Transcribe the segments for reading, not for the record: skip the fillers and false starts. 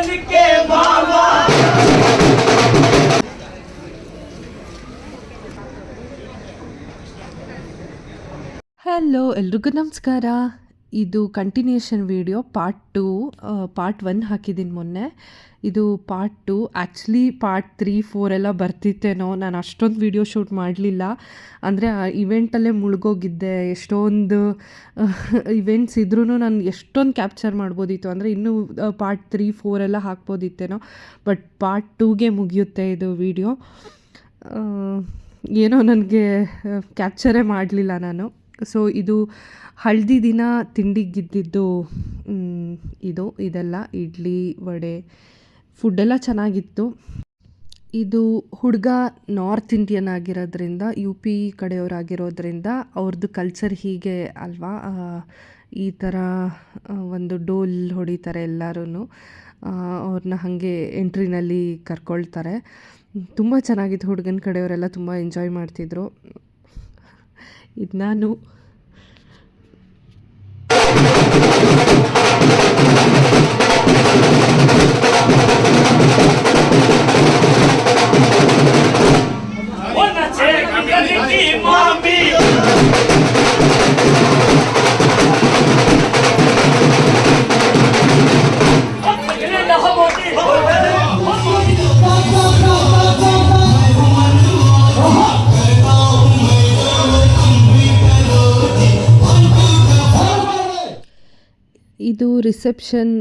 Hello ಎಲ್ರಿಗೂ ನಮಸ್ಕಾರ. ಇದು ಕಂಟಿನ್ಯೂಷನ್ ವಿಡಿಯೋ ಪಾರ್ಟ್ 1 ಹಾಕಿದ್ದೀನಿ ಮೊನ್ನೆ. ಇದು ಪಾರ್ಟ್ 2. ಆ್ಯಕ್ಚುಲಿ ಪಾರ್ಟ್ 3, 4 ಎಲ್ಲ ಬರ್ತಿತ್ತೇನೋ. ನಾನು ಅಷ್ಟೊಂದು ವಿಡಿಯೋ ಶೂಟ್ ಮಾಡಲಿಲ್ಲ. ಅಂದರೆ ಆ ಇವೆಂಟಲ್ಲೇ ಮುಳುಗೋಗಿದ್ದೆ. ಎಷ್ಟೊಂದು ಇವೆಂಟ್ಸ್ ಇದ್ರೂ ನಾನು ಎಷ್ಟೊಂದು ಕ್ಯಾಪ್ಚರ್ ಮಾಡ್ಬೋದಿತ್ತು. ಅಂದರೆ ಇನ್ನೂ ಪಾರ್ಟ್ 3, 4 ಎಲ್ಲ ಹಾಕ್ಬೋದಿತ್ತೇನೋ. ಬಟ್ ಪಾರ್ಟ್ 2ಗೆ ಮುಗಿಯುತ್ತೆ ಇದು ವಿಡಿಯೋ. ಏನೋ ನನಗೆ ಕ್ಯಾಪ್ಚರೇ ಮಾಡಲಿಲ್ಲ ನಾನು. ಸೊ ಇದು ಹಳದಿ ದಿನ ತಿಂಡಿಗಿದ್ದಿದ್ದು ಇದೆಲ್ಲ ಇಡ್ಲಿ, ವಡೆ, ಫುಡ್ಡೆಲ್ಲ ಚೆನ್ನಾಗಿತ್ತು. ಇದು ಹುಡುಗ ನಾರ್ತ್ ಇಂಡಿಯನ್ ಆಗಿರೋದ್ರಿಂದ, UP ಕಡೆಯವರಾಗಿರೋದ್ರಿಂದ ಅವ್ರದ್ದು ಕಲ್ಚರ್ ಹೀಗೆ ಅಲ್ವಾ. ಈ ಥರ ಒಂದು ಡೋಲ್ ಹೊಡಿತಾರೆ ಎಲ್ಲರೂ. ಅವ್ರನ್ನ ಹಾಗೆ ಎಂಟ್ರಿನಲ್ಲಿ ಕರ್ಕೊಳ್ತಾರೆ. ತುಂಬ ಚೆನ್ನಾಗಿತ್ತು. ಹುಡುಗನ ಕಡೆಯವರೆಲ್ಲ ತುಂಬ ಎಂಜಾಯ್ ಮಾಡ್ತಿದ್ರು. ಇದು ನಾನು ಇದು ರಿಸೆಪ್ಷನ್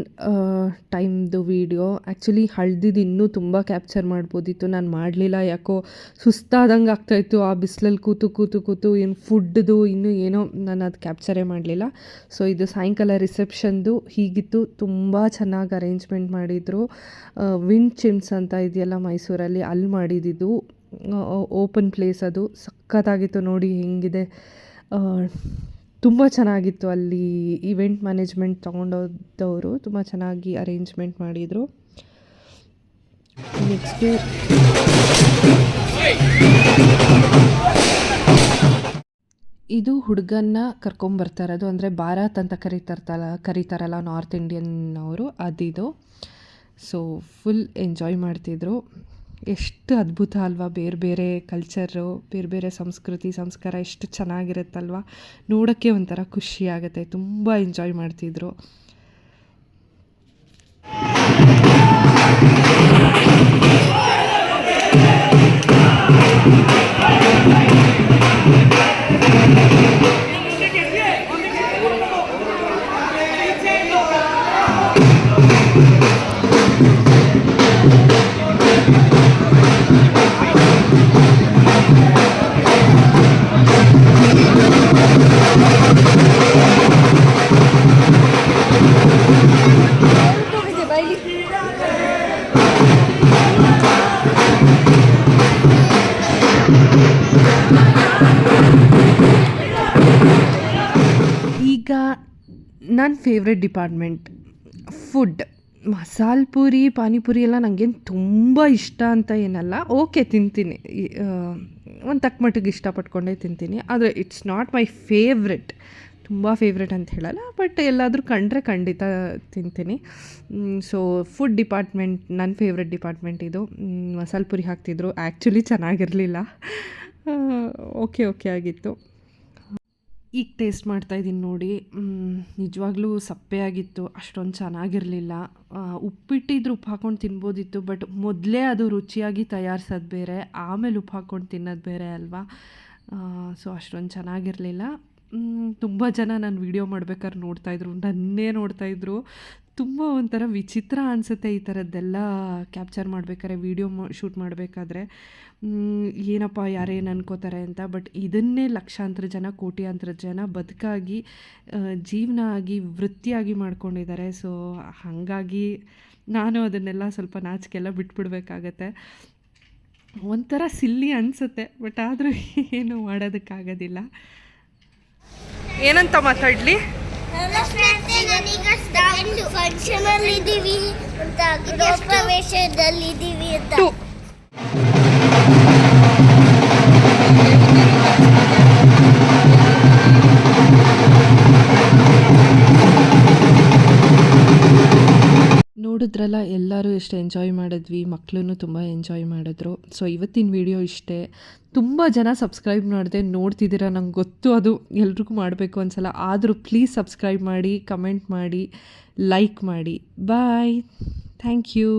ಟೈಮ್ದು ವೀಡಿಯೋ. ಆ್ಯಕ್ಚುಲಿ ಹಳದಿದ್ದು ಇನ್ನೂ ತುಂಬ ಕ್ಯಾಪ್ಚರ್ ಮಾಡ್ಬೋದಿತ್ತು. ನಾನು ಮಾಡಲಿಲ್ಲ. ಯಾಕೋ ಸುಸ್ತಾದಂಗೆ ಆಗ್ತಾಯಿತ್ತು ಆ ಬಿಸಿಲಲ್ಲಿ ಕೂತು ಏನು ಫುಡ್ದು ಇನ್ನೂ ಏನೋ ನಾನು ಅದು ಕ್ಯಾಪ್ಚರೇ ಮಾಡಲಿಲ್ಲ. ಸೊ ಇದು ಸಾಯಂಕಾಲ ರಿಸೆಪ್ಷನ್ದು ಹೀಗಿತ್ತು. ತುಂಬ ಚೆನ್ನಾಗಿ ಅರೇಂಜ್ಮೆಂಟ್ ಮಾಡಿದರು. ವಿಂಡ್ ಚಿಮ್ಸ್ ಅಂತ ಇದೆಯಲ್ಲ ಮೈಸೂರಲ್ಲಿ, ಅಲ್ಲಿ ಮಾಡಿದ್ದು. ಓಪನ್ ಪ್ಲೇಸ್ ಅದು. ಸಖತ್ತಾಗಿತ್ತು ನೋಡಿ ಹೆಂಗಿದೆ. ತುಂಬ ಚೆನ್ನಾಗಿತ್ತು. ಅಲ್ಲಿ ಇವೆಂಟ್ ಮ್ಯಾನೇಜ್ಮೆಂಟ್ ತೊಗೊಂಡೋದವರು ತುಂಬ ಚೆನ್ನಾಗಿ ಅರೇಂಜ್ಮೆಂಟ್ ಮಾಡಿದರು. ನೆಕ್ಸ್ಟು ಇದು ಹುಡುಗನ್ನ ಕರ್ಕೊಂಬರ್ತಾ ಇರೋದು. ಅಂದರೆ ಭಾರತ್ ಅಂತ ಕರೀತಾರಲ್ಲ ನಾರ್ತ್ ಇಂಡಿಯನ್ ಅವರು, ಅದಿದು. ಸೊ ಫುಲ್ ಎಂಜಾಯ್ ಮಾಡ್ತಿದ್ರು. ಎಷ್ಟು ಅದ್ಭುತ ಅಲ್ವಾ. ಬೇರೆ ಬೇರೆ ಕಲ್ಚರು, ಬೇರೆ ಬೇರೆ ಸಂಸ್ಕೃತಿ ಸಂಸ್ಕಾರ ಎಷ್ಟು ಚೆನ್ನಾಗಿರುತ್ತಲ್ವ. ನೋಡೋಕ್ಕೆ ಒಂಥರ ಖುಷಿ ಆಗುತ್ತೆ. ತುಂಬ ಎಂಜಾಯ್ ಮಾಡ್ತಿದ್ರು. ಈಗ ನನ್ನ ಫೇವ್ರೆಟ್ ಡಿಪಾರ್ಟ್ಮೆಂಟ್ ಫುಡ್. ಮಸಾಲೆ ಪೂರಿ, ಪಾನಿಪುರಿ ಎಲ್ಲ ನನಗೇನು ತುಂಬ ಇಷ್ಟ ಅಂತ ಏನಲ್ಲ. ಓಕೆ, ತಿಂತೀನಿ, ಒಂದು ತಕ್ಕ ಮಟ್ಟಿಗೆ ಇಷ್ಟಪಟ್ಕೊಂಡೇ ತಿಂತೀನಿ. ಆದರೆ ಇಟ್ಸ್ ನಾಟ್ ಮೈ ಫೇವ್ರೆಟ್. ತುಂಬ ಫೇವ್ರೆಟ್ ಅಂತ ಹೇಳಲ್ಲ, ಬಟ್ ಎಲ್ಲಾದರೂ ಕಂಡ್ರೆ ಖಂಡಿತ ತಿಂತೀನಿ. ಸೊ ಫುಡ್ ಡಿಪಾರ್ಟ್ಮೆಂಟ್ ನನ್ನ ಫೇವ್ರೆಟ್ ಡಿಪಾರ್ಟ್ಮೆಂಟ್ ಇದು. ಮಸಾಲೆ ಪುರಿ ಹಾಕ್ತಿದ್ರು. ಆ್ಯಕ್ಚುಲಿ ಚೆನ್ನಾಗಿರಲಿಲ್ಲ. ಓಕೆ ಆಗಿತ್ತು. ಈಗ ಟೇಸ್ಟ್ ಮಾಡ್ತಾಯಿದ್ದೀನಿ ನೋಡಿ. ನಿಜವಾಗ್ಲೂ ಸಪ್ಪೆಯಾಗಿತ್ತು. ಅಷ್ಟೊಂದು ಚೆನ್ನಾಗಿರಲಿಲ್ಲ. ಉಪ್ಪಿಟ್ಟಿದ್ರು ಉಪ್ಪು ಹಾಕ್ಕೊಂಡು ತಿನ್ಬೋದಿತ್ತು. ಬಟ್ ಮೊದಲೇ ಅದು ರುಚಿಯಾಗಿ ತಯಾರಿಸೋದು ಬೇರೆ, ಆಮೇಲೆ ಉಪ್ಪು ಹಾಕ್ಕೊಂಡು ತಿನ್ನೋದು ಬೇರೆ ಅಲ್ವಾ. ಸೊ ಅಷ್ಟೊಂದು ಚೆನ್ನಾಗಿರಲಿಲ್ಲ. ತುಂಬ ಜನ ನಾನು ವೀಡಿಯೋ ಮಾಡ್ಬೇಕಾದ್ರೆ ನನ್ನೇ ನೋಡ್ತಾಯಿದ್ರು. ತುಂಬ ಒಂಥರ ವಿಚಿತ್ರ ಅನಿಸುತ್ತೆ ಈ ಥರದ್ದೆಲ್ಲ ಕ್ಯಾಪ್ಚರ್ ಮಾಡಬೇಕಾದ್ರೆ, ವೀಡಿಯೋ ಶೂಟ್ ಮಾಡಬೇಕಾದ್ರೆ. ಏನಪ್ಪ ಯಾರೇನು ಅನ್ಕೋತಾರೆ ಅಂತ. ಬಟ್ ಇದನ್ನೇ ಲಕ್ಷಾಂತರ ಜನ, ಕೋಟ್ಯಾಂತರ ಜನ ಬದುಕಾಗಿ, ಜೀವನ ಆಗಿ, ವೃತ್ತಿಯಾಗಿ ಮಾಡ್ಕೊಂಡಿದ್ದಾರೆ. ಸೊ ಹಾಗಾಗಿ ನಾನು ಅದನ್ನೆಲ್ಲ ಸ್ವಲ್ಪ ನಾಚಿಕೆಲ್ಲ ಬಿಟ್ಬಿಡ್ಬೇಕಾಗತ್ತೆ. ಒಂಥರ ಸಿಲ್ಲಿ ಅನಿಸುತ್ತೆ, ಬಟ್ ಆದರೂ ಏನು ಮಾಡೋದಕ್ಕಾಗೋದಿಲ್ಲ. ಏನಂತ ಮಾತಾಡಲಿ. ನೋಡಿದ್ರಲ್ಲ ಎಲ್ಲರೂ ಎಷ್ಟು ಎಂಜಾಯ್ ಮಾಡಿದ್ವಿ, ಮಕ್ಕಳೂ ತುಂಬ ಎಂಜಾಯ್ ಮಾಡಿದ್ರು. ಸೊ ಇವತ್ತಿನ ವಿಡಿಯೋ ಇಷ್ಟೇ. ತುಂಬ ಜನ ಸಬ್ಸ್ಕ್ರೈಬ್ ಮಾಡದೆ ನೋಡ್ತಿದ್ದೀರಾ, ನಂಗೆ ಗೊತ್ತು ಅದು ಎಲ್ರಿಗೂ ಮಾಡಬೇಕು ಅನ್ಸಲ್ಲ. ಆದರೂ ಪ್ಲೀಸ್ ಸಬ್ಸ್ಕ್ರೈಬ್ ಮಾಡಿ, ಕಮೆಂಟ್ ಮಾಡಿ, ಲೈಕ್ ಮಾಡಿ. ಬಾಯ್. Thank you.